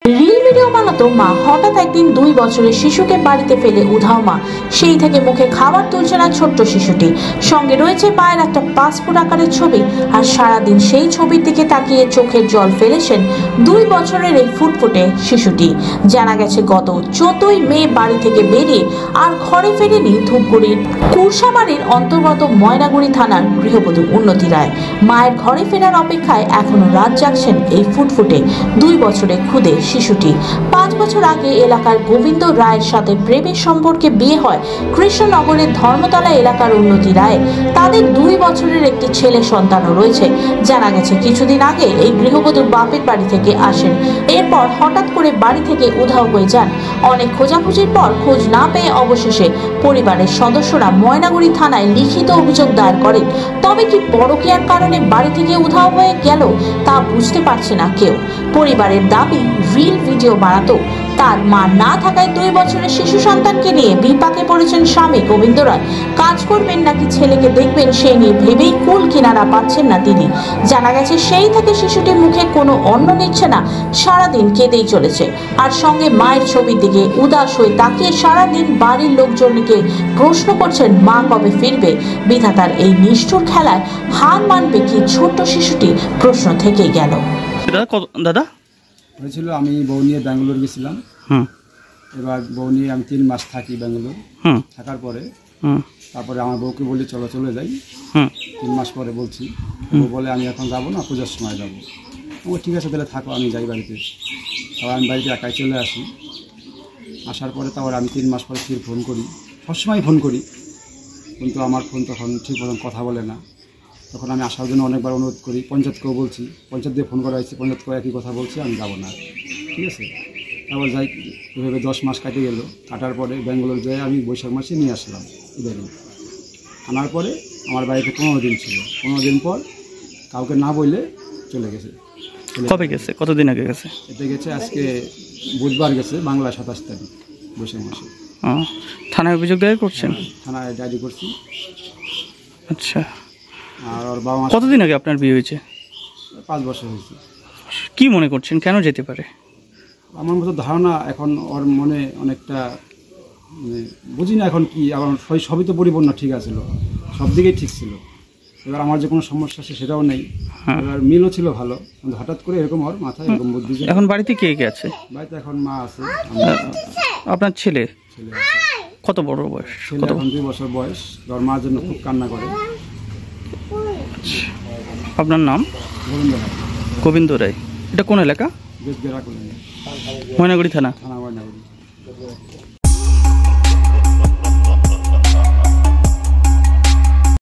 Reel video বানাতো মা। হঠাৎ একদিন 2 বছরের শিশুকে বাড়িতে ফেলে উধাও মা। সেই থেকে মুখে খাবার তুলছে না ছোট্ট শিশুটি। সঙ্গে রয়েছে মায়ের একটা পাসপোর্ট আকারের ছবি। আর সারাদিন সেই ছবির দিকে তাকিয়ে চোখের জল ফেলেছেন 2 বছরের এই ফুটফুটে শিশুটি। জানা গেছে গত 14ই মে বাড়ি থেকে বেরিয়ে আর ঘরে ফেরেনি ধূপগুড়ির কুরসাবাড়ির অন্তর্গত ময়নাগুড়ি থানার গৃহবধূ উন্নতি রায়। মায়ের ঘরে ফেরার অপেক্ষায় এখনো রাত জাগছেন এই ফুটফুটে 2 বছরের খুদে শিশুটি। 5 বছর আগে এলাকার গোবিন্দ রায়ের সাথে প্রেমের সম্পর্কে বিয়ে হয় কৃষ্ণনগরের ধর্মতলা এলাকার উন্নতি রায়। তাদের 2 বছরের একটি ছেলে সন্তানও রয়েছে। জানা গেছে কিছুদিন আগে এই গৃহবধূর বাপের বাড়ি থেকে আসেন। এরপর হঠাৎ করে বাড়ি থেকে উধাও হয়ে যান। অনেক খোঁজাখুঁজির পর খোঁজ না পেয়ে অবশেষে পরিবারের সদস্যরা ময়নাগুড়ি থানায় লিখিত অভিযোগ দায়ের করেন। তবে কি পরকীয়ার কারণে বাড়ি থেকে উধাও হয়ে গেল তা বুঝতে পারছে না কেউ। পরিবারের দাবি রিল ভিডিও বানাতো তার মা না থাকায় 2 বছরের শিশু সন্তানকে নিয়ে বিপাকে পড়েছেন স্বামী গোবিন্দ রায়। কাজ করবেন নাকি ছেলেকে দেখবেন সেই নিয়ে ভেবেই কুল কিনারা পাচ্ছেন না তিনি। জানা গেছে সেই থেকে শিশুটির মুখে কোনো অন্ন নিচ্ছে না, সারাদিন কেঁদেই চলেছে। আর সঙ্গে মায়ের ছবির দিকে উদাস হয়ে তাকিয়ে সারাদিন বাড়ির লোকজনকে প্রশ্ন করছেন মা কবে ফিরবে। বিধাতার এই নিষ্ঠুর খেলায় হার মানবে কি ছোট্ট শিশুটি, প্রশ্ন থেকেই গেল। দাদা হয়েছিল আমি বউ নিয়ে ব্যাঙ্গালোর গেছিলাম। এবার বউ নিয়ে আমি 3 মাস থাকি ব্যাঙ্গালোর। থাকার পরে তারপরে আমার বউকে বলি চলে যাই। 3 মাস পরে বলছি, বউ বলে আমি এখন যাবো না, পূজার সময় যাবো। ও ঠিক আছে তাহলে থাকো, আমি যাই বাড়িতে। তারপর আমি বাড়িতে একাই চলে আসি। আসার পরে তারপর আমি 3 মাস পরে ফির ফোন করি, সবসময় ফোন করি, কিন্তু আমার ফোন তখন ঠিক মতন কথা বলে না। তখন আমি আসার জন্য অনেকবার অনুরোধ করি, পঞ্চায়েতকেও বলছি, পঞ্চায়েত দিয়ে ফোন করা হয়েছে, পঞ্চায়েতকেও একই কথা বলছি আমি যাবো না। ঠিক আছে, তারপর যাই, এভাবে 10 মাস কাটে গেল। কাটার পরে ব্যাঙ্গালোর যাই আমি বৈশাখ মাসে নিয়ে আসলাম। ইদানিং আনার পরে আমার বাড়িতে 15 দিন ছিল। 15 দিন পর কাউকে না বললে চলে গেছে। কবে গেছে? কতদিন আগে গেছে? এটা গেছে আজকে বুধবার গেছে, বাংলা 27 তারিখ বৈশাখ মাসে। থানায় অভিযোগ দায়ের করছেন? থানায় ডায়েরি করছি। আচ্ছা, আর ওর বাবা মা। কতদিন আগে আপনার বিয়ে হয়েছে? 5 বছর হয়েছে। কি মনে করছেন, কেন যেতে পারে? আমার মতো ধারণা এখন ওর মনে অনেকটা বুঝি না এখন কি। আবার সবই তো পরিপূর্ণ ঠিক আছিল, সব দিকেই ঠিক ছিল। এবার আমার যে কোনো সমস্যা আছে সেটাও নেই। এবার মিলও ছিল ভালো, কিন্তু হঠাৎ করে এরকম ওর মাথায় এরকম বুদ্ধি। এখন বাড়িতে কে কে আছে? বাড়িতে এখন মা আছে। আপনার ছেলে ছেলে আছে। কত বড় বয়স? ছেলে এখন 2 বছর বয়স। ওর মার জন্য খুব কান্না করে। আপনার নাম? গোবিন্দ রায়। গোবিন্দ রায়। এটা কোন এলাকা? বেশ গেরা করে ময়নাগুড়ি থানা।